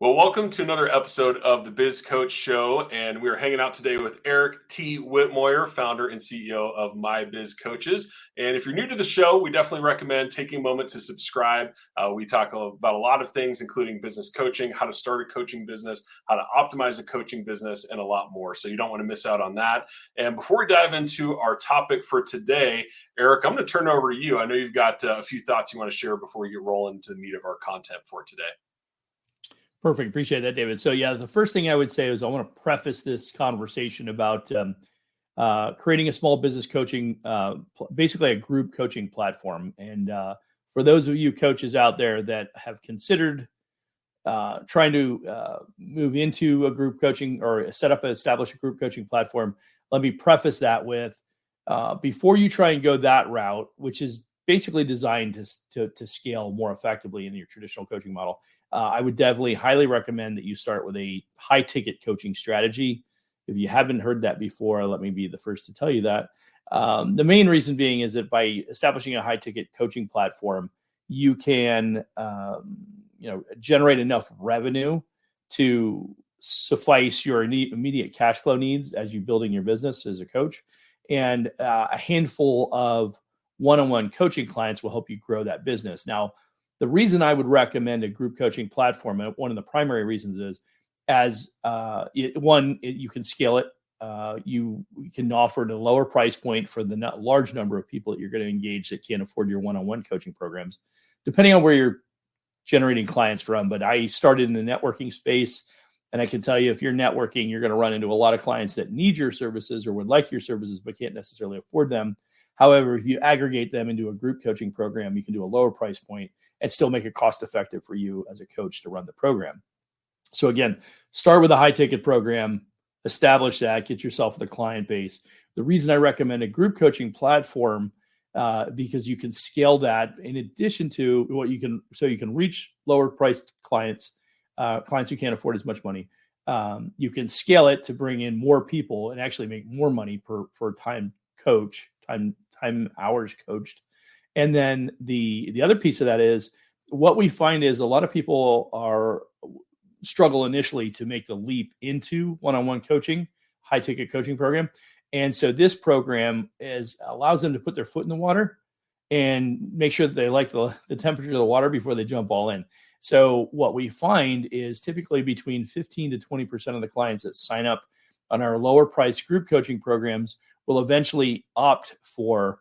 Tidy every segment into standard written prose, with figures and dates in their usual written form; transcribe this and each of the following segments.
Well, welcome to another episode of the Biz Coach Show. And we are hanging out today with Eric T. Whitmoyer, founder and CEO of My Biz Coaches. And if you're new to the show, we definitely recommend taking a moment to subscribe. We talk about a lot of things, including business coaching, how to start a coaching business, how to optimize a coaching business, and a lot more. So you don't want to miss out on that. And before we dive into our topic for today, Eric, I'm going to turn it over to you. I know you've got a few thoughts you want to share before we get rolling to the meat of our content for today. Perfect. Appreciate that, David. So yeah, the first thing I would say is I want to preface this conversation about creating a small business coaching, basically a group coaching platform. And for those of you coaches out there that have considered trying to move into a group coaching or establish a group coaching platform, let me preface that with before you try and go that route, which is basically designed to scale more effectively in your traditional coaching model. I would definitely highly recommend that you start with a high ticket coaching strategy. If you haven't heard that before, let me be the first to tell you that. The main reason being is that by establishing a high ticket coaching platform, you can generate enough revenue to suffice your immediate cash flow needs as you building your business as a coach. And a handful of one-on-one coaching clients will help you grow that business. Now, the reason I would recommend a group coaching platform, and one of the primary reasons is, you can scale it. You can offer at a lower price point for the large number of people that you're going to engage that can't afford your one-on-one coaching programs, depending on where you're generating clients from. But I started in the networking space, and I can tell you, if you're networking, you're going to run into a lot of clients that need your services or would like your services, but can't necessarily afford them. However, if you aggregate them into a group coaching program, you can do a lower price point and still make it cost effective for you as a coach to run the program. So again, start with a high ticket program, establish that, get yourself the client base. The reason I recommend a group coaching platform, because you can scale that in addition to you can reach lower priced clients who can't afford as much money. You can scale it to bring in more people and actually make more money per time hours coached. And then the other piece of that is what we find is a lot of people struggle initially to make the leap into one-on-one coaching, high ticket coaching program. And so this program allows them to put their foot in the water and make sure that they like the temperature of the water before they jump all in. So what we find is typically between 15 to 20% of the clients that sign up on our lower price group coaching programs will eventually opt for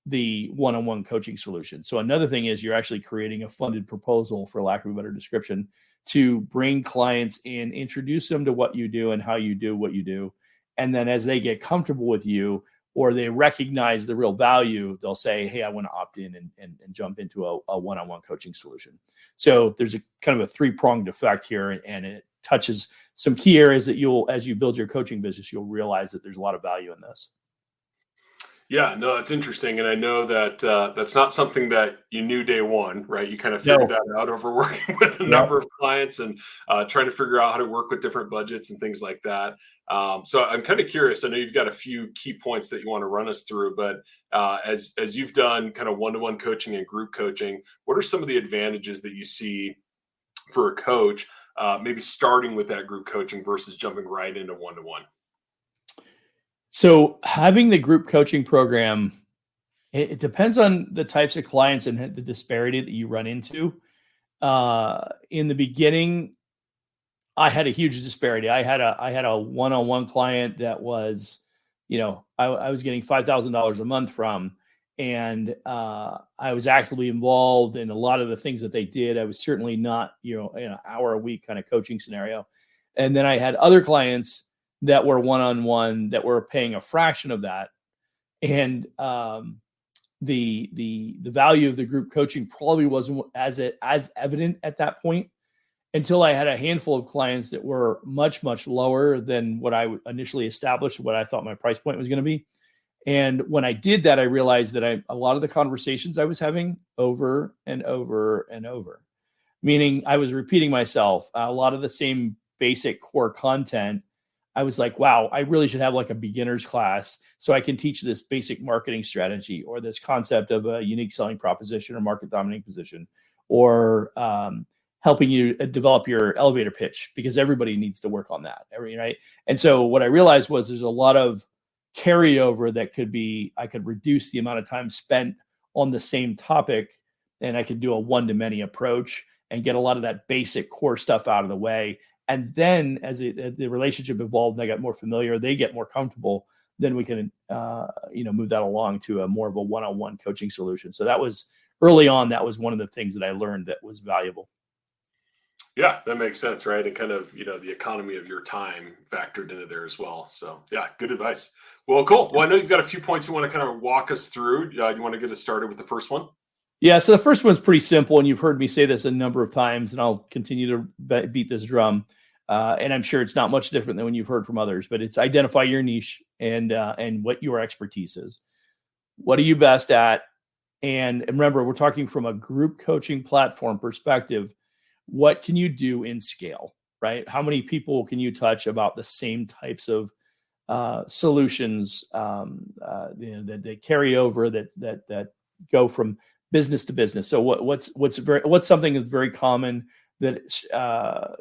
the one-on-one coaching solution. So another thing is you're actually creating a funded proposal, for lack of a better description, to bring clients in, introduce them to what you do and how you do what you do. And then as they get comfortable with you or they recognize the real value, they'll say, hey, I want to opt in and jump into a one-on-one coaching solution. So there's a kind of a three-pronged effect here, and it touches some key areas that as you build your coaching business, you'll realize that there's a lot of value in this. Yeah, no, that's interesting. And I know that that's not something that you knew day one, right? You kind of figured that out over working with a number of clients and trying to figure out how to work with different budgets and things like that. So I'm kind of curious. I know you've got a few key points that you want to run us through, but as you've done kind of one-to-one coaching and group coaching, what are some of the advantages that you see for a coach, maybe starting with that group coaching versus jumping right into one-to-one? So having the group coaching program, it depends on the types of clients and the disparity that you run into. In the beginning, I had a huge disparity. I had a one-on-one client that was, I was getting $5,000 a month from, and I was actively involved in a lot of the things that they did. I was certainly not, in an hour a week kind of coaching scenario. And then I had other clients that were one-on-one that were paying a fraction of that. And the value of the group coaching probably wasn't as evident at that point until I had a handful of clients that were much, much lower than what I initially established, what I thought my price point was going to be. And when I did that, I realized that a lot of the conversations I was having over and over and over, meaning I was repeating myself, a lot of the same basic core content. I was like, wow, I really should have like a beginner's class so I can teach this basic marketing strategy or this concept of a unique selling proposition or market dominating position, or helping you develop your elevator pitch, because everybody needs to work on that. Right. And so what I realized was there's a lot of carryover that I could reduce the amount of time spent on the same topic, and I could do a one-to-many approach and get a lot of that basic core stuff out of the way. And then as the relationship evolved and I got more familiar, they get more comfortable, then we can, move that along to a more of a one-on-one coaching solution. So that was early on. That was one of the things that I learned that was valuable. Yeah, that makes sense, right? And kind of, the economy of your time factored into there as well. So yeah, good advice. Well, cool. Well, I know you've got a few points you want to kind of walk us through. You want to get us started with the first one? Yeah, so the first one's pretty simple, and you've heard me say this a number of times, and I'll continue to beat this drum. And I'm sure it's not much different than when you've heard from others, but it's identify your niche and what your expertise is. What are you best at? And remember, we're talking from a group coaching platform perspective. What can you do in scale, right? How many people can you touch about the same types of solutions that they carry over that go from business to business? So what's something that's very common that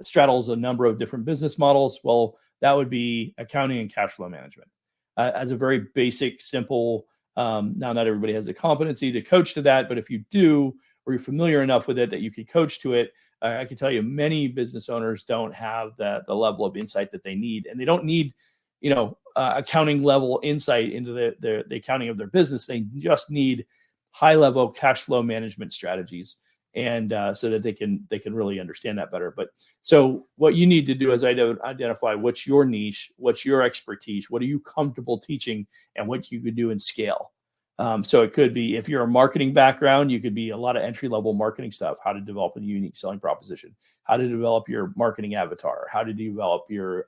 straddles a number of different business models? Well, that would be accounting and cash flow management as a very basic, simple. Now, not everybody has the competency to coach to that, but if you do, or you're familiar enough with it that you can coach to it, I can tell you many business owners don't have the level of insight that they need, and they don't need, accounting level insight into the accounting of their business. They just need high level cash flow management strategies, and so that they can really understand that better. But so what you need to do is identify what's your niche, what's your expertise, what are you comfortable teaching, and what you could do in scale. So it could be, if you're a marketing background, you could be a lot of entry level marketing stuff, how to develop a unique selling proposition, how to develop your marketing avatar, how to develop your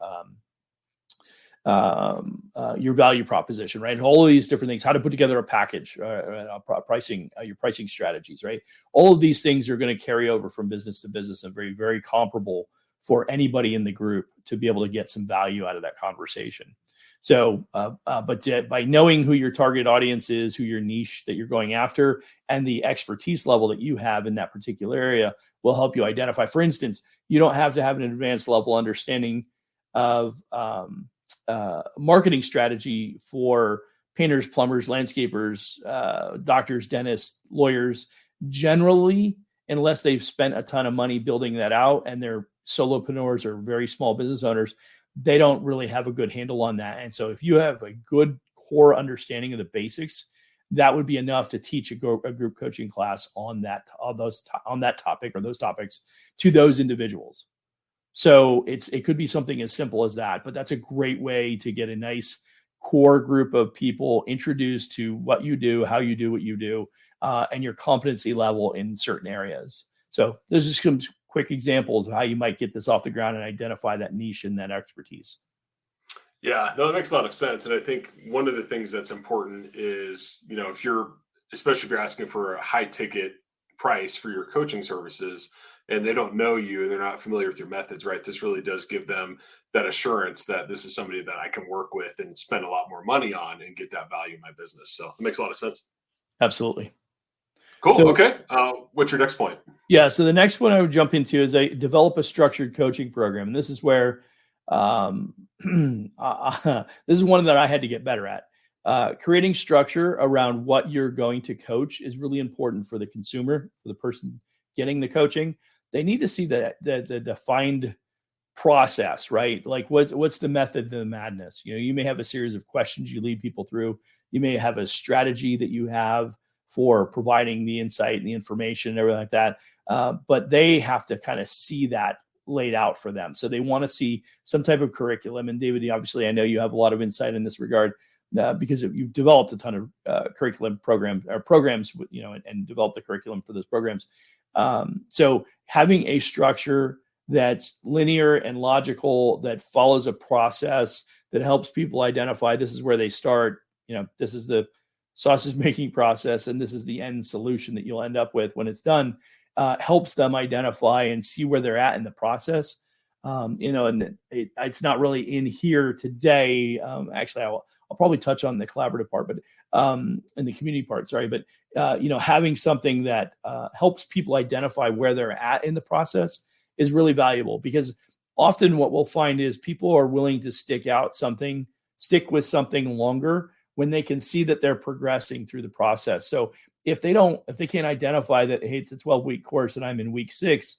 value proposition, right? All of these different things, how to put together a package, pricing, your pricing strategies, right? All of these things are going to carry over from business to business and very, very comparable for anybody in the group to be able to get some value out of that conversation. So, but by knowing who your target audience is, who your niche that you're going after, and the expertise level that you have in that particular area will help you identify. For instance, you don't have to have an advanced level understanding of marketing strategy for painters, plumbers, landscapers, doctors, dentists, lawyers, generally, unless they've spent a ton of money building that out and they're solopreneurs or very small business owners. They don't really have a good handle on that. And so if you have a good core understanding of the basics, that would be enough to teach a group coaching class on that topic or those topics to those individuals. So it could be something as simple as that, but that's a great way to get a nice core group of people introduced to what you do, how you do what you do, and your competency level in certain areas. So there's just some quick examples of how you might get this off the ground and identify that niche and that expertise. Yeah, no, that makes a lot of sense. And I think one of the things that's important is, especially if you're asking for a high ticket price for your coaching services and they don't know you and they're not familiar with your methods, right? This really does give them that assurance that this is somebody that I can work with and spend a lot more money on and get that value in my business. So it makes a lot of sense. Absolutely. Cool. So, okay. What's your next point? Yeah. So the next one I would jump into is I develop a structured coaching program. And this is where this is one that I had to get better at. Creating structure around what you're going to coach is really important for the consumer, for the person getting the coaching. They need to see the defined process, right? Like what's the method to the madness? You may have a series of questions you lead people through. You may have a strategy that you have for providing the insight and the information and everything like that. But they have to kind of see that laid out for them. So they want to see some type of curriculum. And David, obviously, I know you have a lot of insight in this regard because you've developed a ton of curriculum programs, and developed the curriculum for those programs. So having a structure that's linear and logical, that follows a process, that helps people identify this is where they start, this is the sausage making process, and this is the end solution that you'll end up with when it's done, helps them identify and see where they're at in the process. And it's not really in here today. Actually, I'll I'll probably touch on the collaborative part, but and the community part, sorry. But having something that helps people identify where they're at in the process is really valuable, because often what we'll find is people are willing to stick with something longer when they can see that they're progressing through the process. So if they can't identify that, hey, it's a 12-week course and I'm in week 6,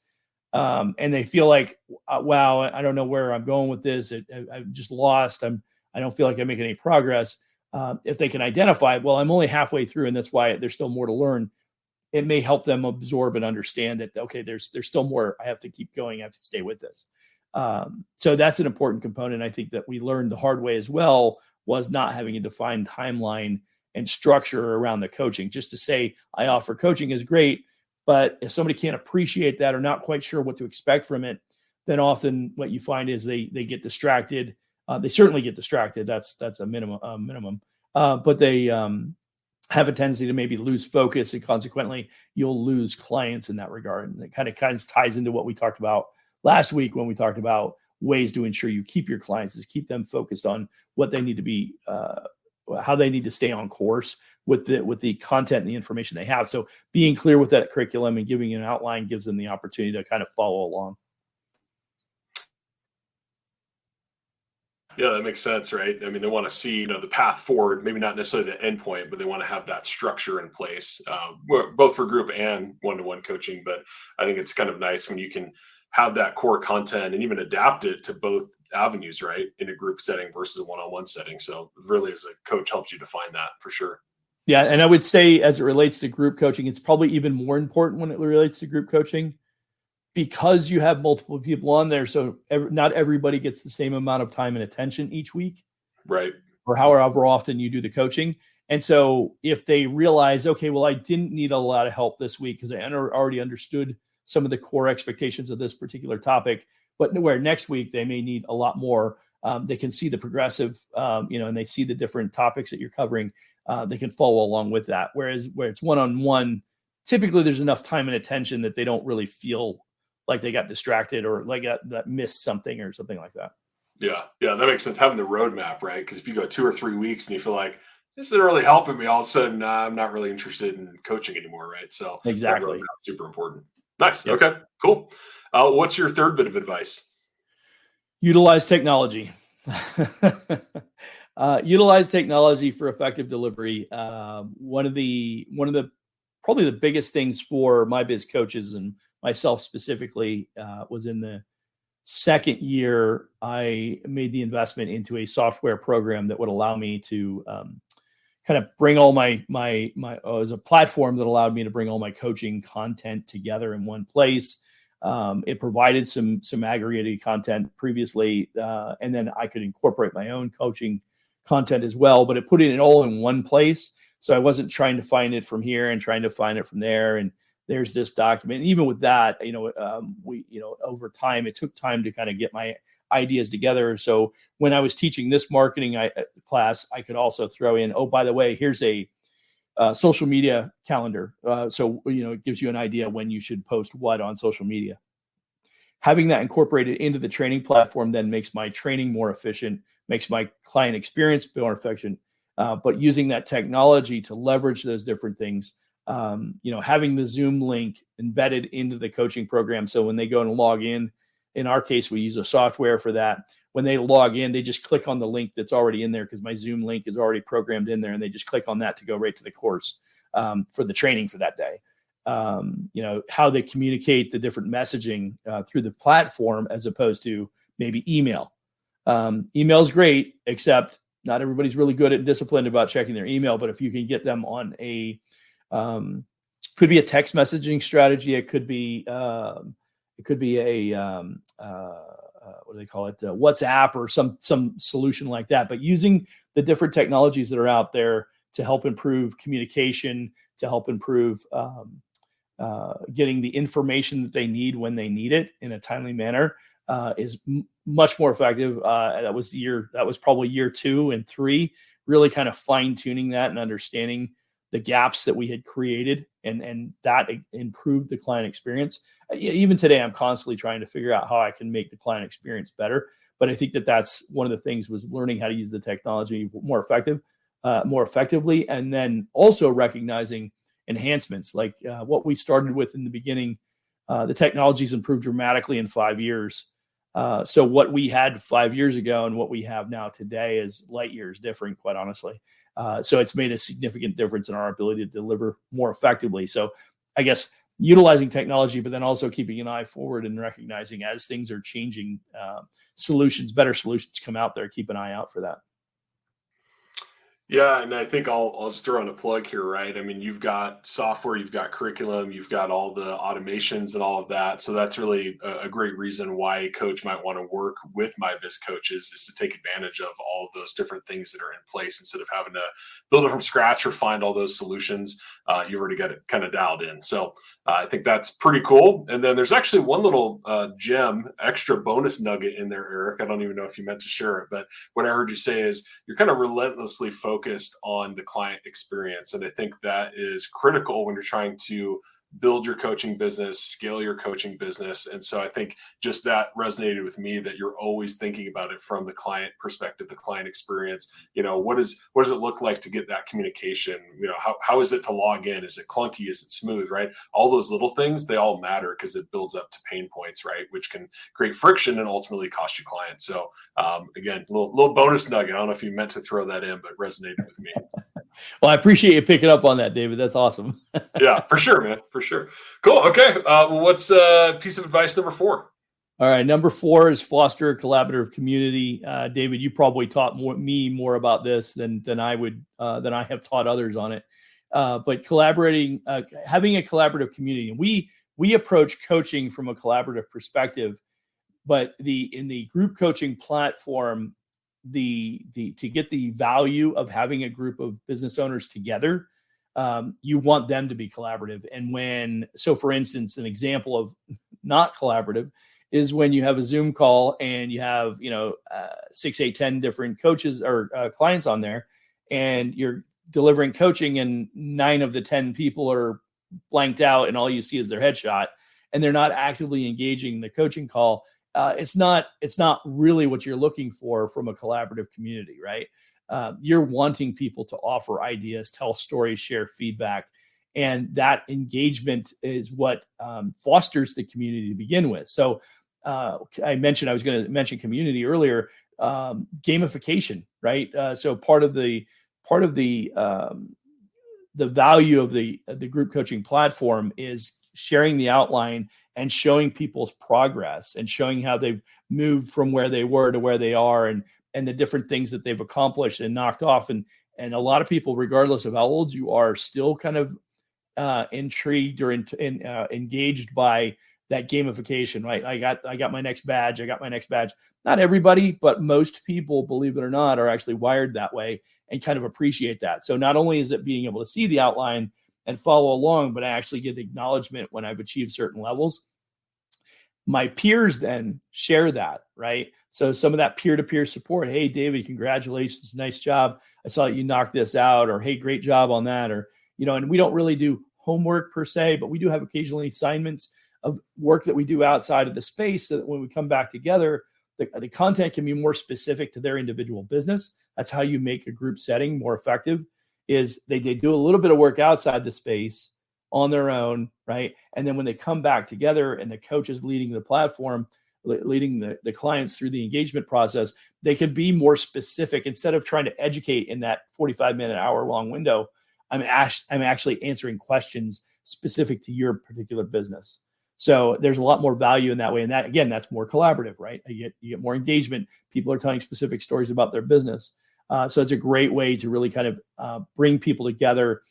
and they feel like, wow, I don't know where I'm going with this. I'm just lost. I don't feel like I'm making any progress. If they can identify, well, I'm only halfway through, and that's why there's still more to learn. It may help them absorb and understand that, okay, there's still more. I have to keep going. I have to stay with this. So that's an important component. I think that we learned the hard way as well, was not having a defined timeline and structure around the coaching. Just to say I offer coaching is great, but if somebody can't appreciate that or not quite sure what to expect from it, then often what you find is they get distracted. They certainly get distracted. That's a minimum. But they have a tendency to maybe lose focus, and consequently you'll lose clients in that regard. And it kind of ties into what we talked about last week when we talked about ways to ensure you keep your clients, is keep them focused on what they need to be, how they need to stay on course with the content and the information they have. So being clear with that curriculum and giving an outline gives them the opportunity to kind of follow along. Yeah, that makes sense, right? I mean, they want to see, the path forward, maybe not necessarily the end point, but they want to have that structure in place, both for group and one-to-one coaching. But I think it's kind of nice when you can have that core content and even adapt it to both avenues, right? In a group setting versus a one-on-one setting. So really, as a coach, helps you define that for sure. Yeah. And I would say, as it relates to group coaching, it's probably even more important when it relates to group coaching, because you have multiple people on there. So not everybody gets the same amount of time and attention each week. Right. Or however often you do the coaching. And so if they realize, okay, well, I didn't need a lot of help this week because I already understood some of the core expectations of this particular topic, but where next week they may need a lot more, they can see the progressive, and they see the different topics that you're covering. They can follow along with that. Whereas where it's one-on-one, typically there's enough time and attention that they don't really feel like they got distracted or like that missed something or something like that. Yeah, that makes sense. Having the roadmap, right? Because if you go 2 or 3 weeks and you feel like this isn't really helping me, all of a sudden I'm not really interested in coaching anymore, right? So exactly, super important. Nice. Yep. Okay, cool. What's your third bit of advice? Utilize technology. Utilize technology for effective delivery. One of the probably the biggest things for my biz coaches and myself specifically was in the second year, I made the investment into a software program that would allow me to kind of bring all my it was a platform that allowed me to bring all my coaching content together in one place. It provided some aggregated content previously, and then I could incorporate my own coaching content as well, but it put it all in one place. So I wasn't trying to find it from here and trying to find it from there. And there's this document. And even with that, over time, it took time to kind of get my ideas together. So when I was teaching this marketing class, I could also throw in, oh, by the way, here's a social media calendar. So it gives you an idea when you should post what on social media. Having that incorporated into the training platform then makes my training more efficient, makes my client experience more efficient. But using that technology to leverage those different things, having the Zoom link embedded into the coaching program. So when they go and log in our case, we use a software for that. When they log in, they just click on the link that's already in there because my Zoom link is already programmed in there, and they just click on that to go right to the course for the training for that day. How they communicate the different messaging through the platform as opposed to maybe email. Email is great, except not everybody's really good and disciplined about checking their email. But if you can get them on could be a text messaging strategy. It could be a what do they call it? WhatsApp or some solution like that. But using the different technologies that are out there to help improve communication, to help improve getting the information that they need when they need it in a timely manner is much more effective. That was probably year 2 and 3, really kind of fine tuning that and understanding the gaps that we had created, and that improved the client experience. Even today, I'm constantly trying to figure out how I can make the client experience better. But I think that that's one of the things, was learning how to use the technology more effectively, and then also recognizing enhancements like what we started with in the beginning. The technology's improved dramatically in 5 years. So what we had 5 years ago and what we have now today is light years different, quite honestly. So it's made a significant difference in our ability to deliver more effectively. So I guess utilizing technology, but then also keeping an eye forward and recognizing as things are changing, better solutions come out there. Keep an eye out for that. Yeah, and I think I'll just throw in a plug here, right? I mean, you've got software, you've got curriculum, you've got all the automations and all of that. So that's really a great reason why a coach might want to work with MyBiz coaches, is to take advantage of all of those different things that are in place instead of having to build it from scratch or find all those solutions. You've already got it kind of dialed in. So I think that's pretty cool. And then there's actually one little extra bonus nugget in there, Eric. I don't even know if you meant to share it, but what I heard you say is you're kind of relentlessly focused on the client experience. And I think that is critical when you're trying to build your coaching business, scale your coaching business. And so I think just that resonated with me, that you're always thinking about it from the client perspective, the client experience. What does it look like to get that communication? How is it to log in? Is it clunky? Is it smooth, right? All those little things, they all matter because it builds up to pain points, right? Which can create friction and ultimately cost you clients. So again, little bonus nugget. I don't know if you meant to throw that in, but resonated with me. Well, I appreciate you picking up on that, David. That's awesome. Yeah, for sure, man. For sure. Cool. Okay. What's piece of advice number 4? All right. Number 4 is foster a collaborative community. David, you probably taught me more about this than I have taught others on it. But collaborating, having a collaborative community, and we approach coaching from a collaborative perspective, but in the group coaching platform, to get the value of having a group of business owners together, you want them to be collaborative. And for instance, an example of not collaborative is when you have a Zoom call and you have 6, 8, 10 different coaches or clients on there, and you're delivering coaching, and 9 of the 10 people are blanked out, and all you see is their headshot, and they're not actively engaging the coaching call. It's not really what you're looking for from a collaborative community, right? You're wanting people to offer ideas, tell stories, share feedback, and that engagement is what fosters the community to begin with. So I was going to mention community earlier. Gamification, right? So part of the value of the group coaching platform is sharing the outline and showing people's progress and showing how they've moved from where they were to where they are, and the different things that they've accomplished and knocked off. And a lot of people, regardless of how old you are, still kind of intrigued or engaged by that gamification, right? I got my next badge. Not everybody, but most people, believe it or not, are actually wired that way and kind of appreciate that. So not only is it being able to see the outline and follow along, but I actually get acknowledgement when I've achieved certain levels. My peers then share that, right? So some of that peer-to-peer support. Hey, David, congratulations. Nice job. I saw you knock this out, or hey, great job on that. Or, and we don't really do homework per se, but we do have occasionally assignments of work that we do outside of the space, so that when we come back together, the content can be more specific to their individual business. That's how you make a group setting more effective, is they do a little bit of work outside the space on their own, right? And then when they come back together and the coach is leading the platform, leading the clients through the engagement process, they could be more specific. Instead of trying to educate in that 45-minute, hour-long window, I'm actually answering questions specific to your particular business. So there's a lot more value in that way. And that, again, that's more collaborative, right? You get more engagement. People are telling specific stories about their business. So it's a great way to really kind of bring people together,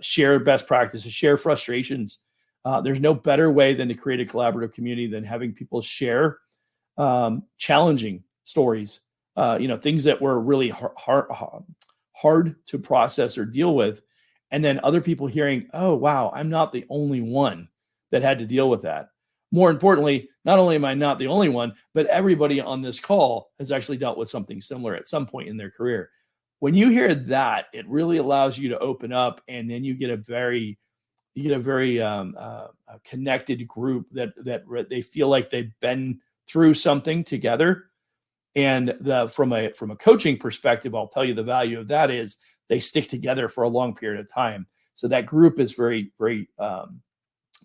share best practices, share frustrations. There's no better way than to create a collaborative community than having people share challenging stories, things that were really hard to process or deal with. And then other people hearing, oh, wow, I'm not the only one that had to deal with that. More importantly, not only am I not the only one, but everybody on this call has actually dealt with something similar at some point in their career. When you hear that, it really allows you to open up, and then you get a very connected group that they feel like they've been through something together. And from a coaching perspective, I'll tell you the value of that is they stick together for a long period of time. So that group is very, very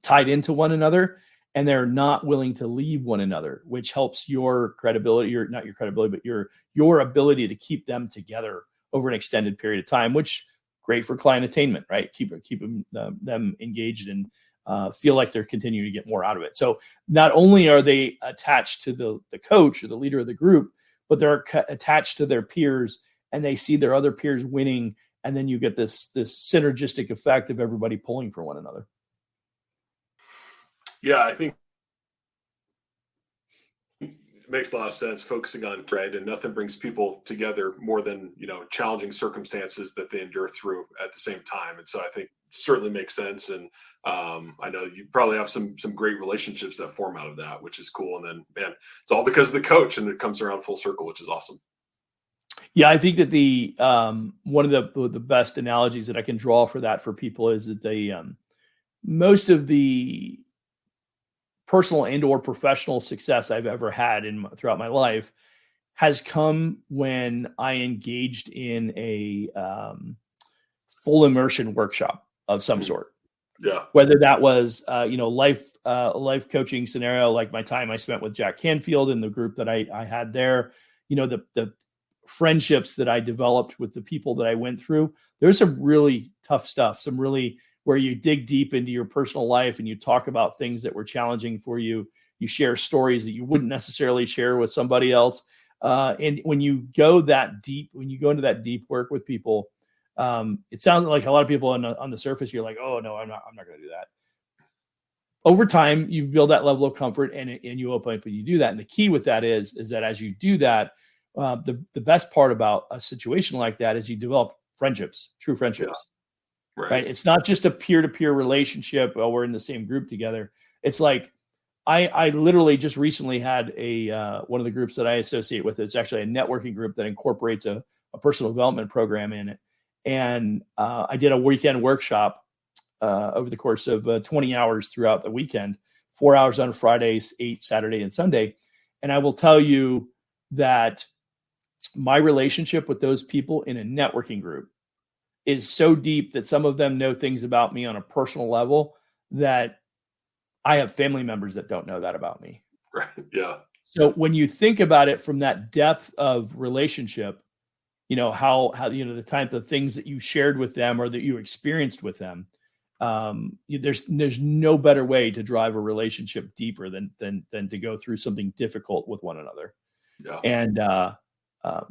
tied into one another, and they're not willing to leave one another, which helps your credibility, not your credibility, but your ability to keep them together over an extended period of time, which great for client attainment, right? Keep them engaged and feel like they're continuing to get more out of it. So not only are they attached to the coach or the leader of the group, but they're attached to their peers, and they see their other peers winning. And then you get this synergistic effect of everybody pulling for one another. Yeah, I think it makes a lot of sense focusing on right, and nothing brings people together more than challenging circumstances that they endure through at the same time. And so I think it certainly makes sense. And I know you probably have some great relationships that form out of that, which is cool. And then, man, it's all because of the coach, and it comes around full circle, which is awesome. Yeah, I think that the one of the best analogies that I can draw for that for people is that most of the personal and or professional success I've ever had throughout my life has come when I engaged in a full immersion workshop of some sort. Yeah. Whether that was life coaching scenario, like my time I spent with Jack Canfield and the group that I had there, the friendships that I developed with the people that I went through. There's some really tough stuff, where you dig deep into your personal life and you talk about things that were challenging for you. You share stories that you wouldn't necessarily share with somebody else. And when you go into that deep work with people, it sounds like a lot of people on the surface, you're like, oh no, I'm not going to do that. Over time, you build that level of comfort and you open up and you do that. And the key with that is that as you do that, the best part about a situation like that is you develop friendships, true friendships. Yeah. Right. It's not just a peer-to-peer relationship. Well, we're in the same group together. It's like I literally just recently had one of the groups that I associate with. It's actually a networking group that incorporates a personal development program in it. And I did a weekend workshop over the course of 20 hours throughout the weekend, 4 hours on Fridays, 8 Saturday and Sunday. And I will tell you that my relationship with those people in a networking group is so deep that some of them know things about me on a personal level that I have family members that don't know that about me. Right. Yeah. So when you think about it from that depth of relationship, how the type of things that you shared with them or that you experienced with them, there's no better way to drive a relationship deeper than to go through something difficult with one another. Yeah. And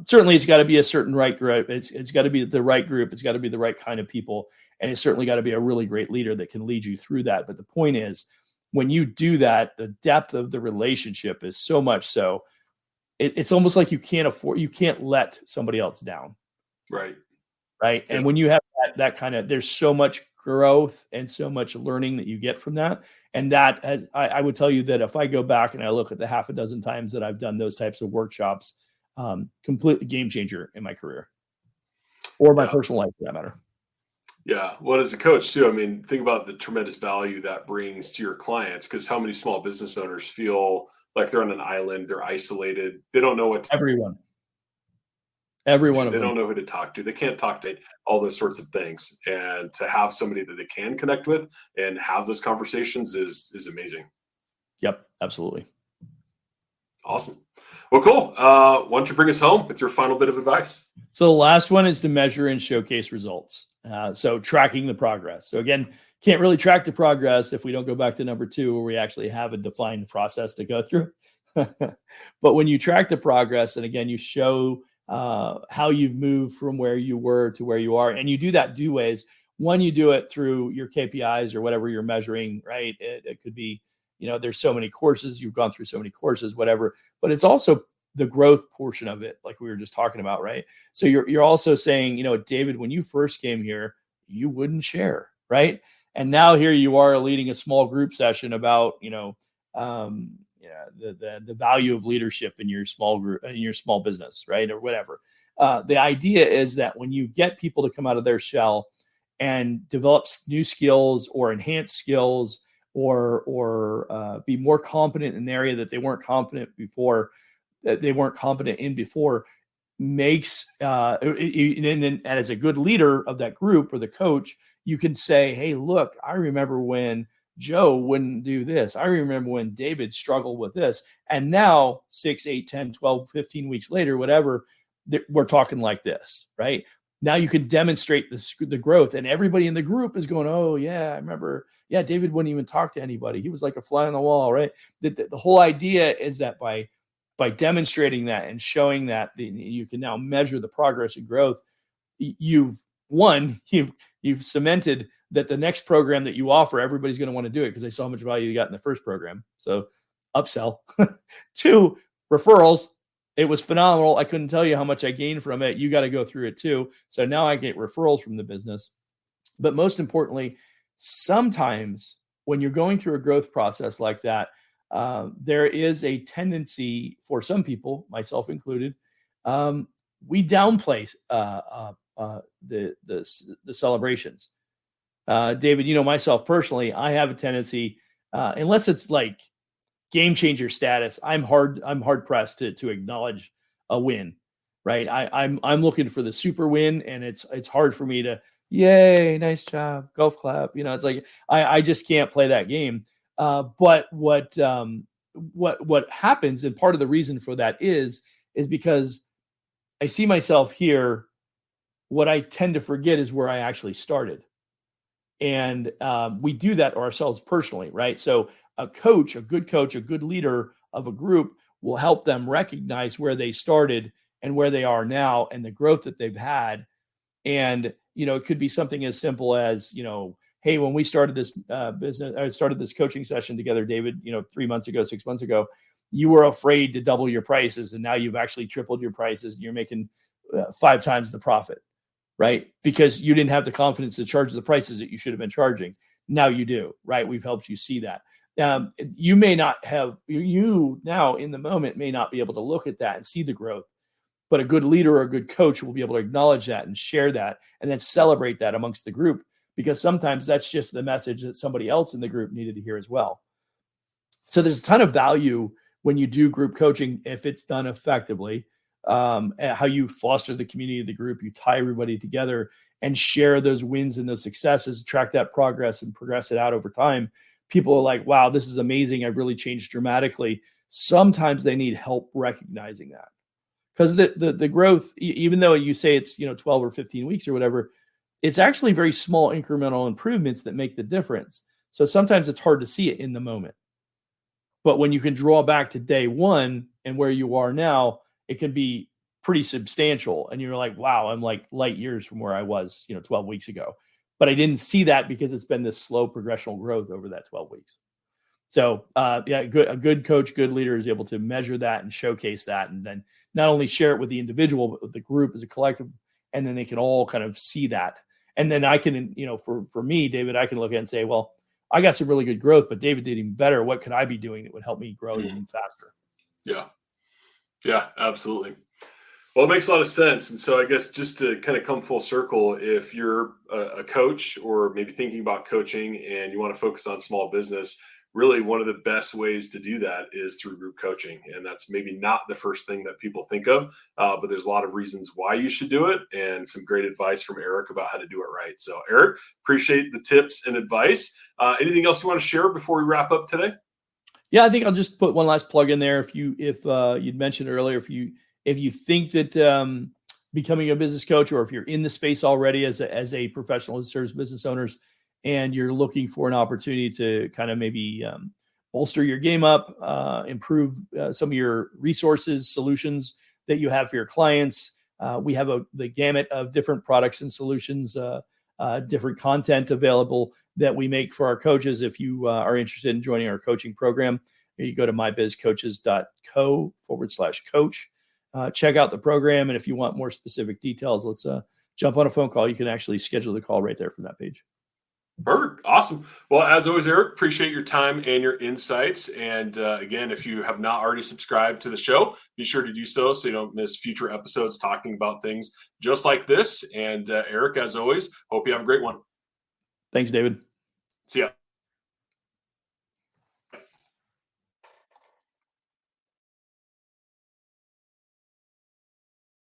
certainly it's got to be a certain right group. It's got to be the right group. It's got to be the right kind of people. And it's certainly got to be a really great leader that can lead you through that. But the point is, when you do that, the depth of the relationship is so much so it's almost like you can't let somebody else down. Right. Right. Yeah. And when you have that kind of, there's so much growth and so much learning that you get from that. And that I would tell you that if I go back and I look at the half a dozen times that I've done those types of workshops, completely game changer in my career or my personal life for that matter. Yeah. Well, as a coach too, I mean, think about the tremendous value that brings to your clients, because how many small business owners feel like they're on an island, they're isolated. They don't know what everyone they don't know who to talk to. They can't talk to all those sorts of things. And to have somebody that they can connect with and have those conversations is amazing. Yep, absolutely. Awesome. Well, cool. Why don't you bring us home with your final bit of advice? So the last one is to measure and showcase results. So tracking the progress. So again, can't really track the progress if we don't go back to number 2, where we actually have a defined process to go through. But when you track the progress, and again, you show how you've moved from where you were to where you are, and you do that 2 ways. One, you do it through your KPIs or whatever you're measuring, right? It could be, there's so many courses, you've gone through so many courses, whatever, but it's also the growth portion of it, like we were just talking about, right? So you're also saying, David, when you first came here, you wouldn't share, right? And now here you are leading a small group session about, the value of leadership in your small group, in your small business, right? Or whatever. The idea is that when you get people to come out of their shell and develop new skills or enhance skills or be more competent in an area that they weren't competent before, that they weren't competent in before makes, and then as a good leader of that group or the coach, you can say, hey, look, I remember when Joe wouldn't do this. I remember when David struggled with this. And now 6, 8, 10, 12, 15 weeks later, whatever, we're talking like this, right? Now you can demonstrate the growth, and everybody in the group is going, oh yeah, I remember. Yeah, David wouldn't even talk to anybody. He was like a fly on the wall, right? The whole idea is that by demonstrating that and showing that, you can now measure the progress and growth. You've cemented that the next program that you offer, everybody's going to want to do it because they saw how much value you got in the first program. So upsell. 2, referrals. It was phenomenal. I couldn't tell you how much I gained from it. You got to go through it too. So now I get referrals from the business. But most importantly, sometimes when you're going through a growth process like that, there is a tendency for some people, myself included, we downplay the celebrations. David, myself personally, I have a tendency, unless it's like game changer status, I'm hard pressed to acknowledge a win, right? I'm looking for the super win, and it's hard for me to, yay, nice job, golf clap. It's like I just can't play that game. But what happens, and part of the reason for that is because I see myself here. What I tend to forget is where I actually started. And we do that ourselves personally, right? So a good leader of a group will help them recognize where they started and where they are now and the growth that they've had. And, it could be something as simple as, hey, when we started this business, I started this coaching session together, David, 3 months ago, 6 months ago, you were afraid to double your prices. And now you've actually tripled your prices and you're making 5 times the profit, right? Because you didn't have the confidence to charge the prices that you should have been charging. Now you do, right? We've helped you see that. You may not have, you now in the moment may not be able to look at that and see the growth, but a good leader or a good coach will be able to acknowledge that and share that and then celebrate that amongst the group, because sometimes that's just the message that somebody else in the group needed to hear as well. So there's a ton of value when you do group coaching, if it's done effectively, how you foster the community of the group, you tie everybody together and share those wins and those successes, track that progress and progress it out over time. People are like, wow, this is amazing. I've really changed dramatically. Sometimes they need help recognizing that, because the growth, even though you say it's 12 or 15 weeks or whatever, it's actually very small incremental improvements that make the difference. So sometimes it's hard to see it in the moment. But when you can draw back to day one and where you are now, it can be pretty substantial. And you're like, wow, I'm like light years from where I was, 12 weeks ago. But I didn't see that because it's been this slow progressional growth over that 12 weeks. So a good coach, good leader is able to measure that and showcase that, and then not only share it with the individual, but with the group as a collective, and then they can all kind of see that. And then I can, for me, David, I can look at it and say, well, I got some really good growth, but David did even better. What could I be doing that would help me grow even faster? Yeah, absolutely. Well, it makes a lot of sense. And so I guess just to kind of come full circle, if you're a coach or maybe thinking about coaching and you want to focus on small business, really one of the best ways to do that is through group coaching. And that's maybe not the first thing that people think of, but there's a lot of reasons why you should do it and some great advice from Eric about how to do it right. So Eric, appreciate the tips and advice. Anything else you want to share before we wrap up today? Yeah, I think I'll just put one last plug in there. If you'd mentioned earlier, if you think that becoming a business coach, or if you're in the space already as a professional who serves business owners, and you're looking for an opportunity to kind of maybe bolster your game up, improve some of your resources, solutions that you have for your clients. We have the gamut of different products and solutions, different content available that we make for our coaches. If you are interested in joining our coaching program, you go to mybizcoaches.co/coach. Check out the program. And if you want more specific details, let's jump on a phone call. You can actually schedule the call right there from that page. Perfect. Awesome. Well, as always, Eric, appreciate your time and your insights. And again, if you have not already subscribed to the show, be sure to do so you don't miss future episodes talking about things just like this. And Eric, as always, hope you have a great one. Thanks, David. See ya.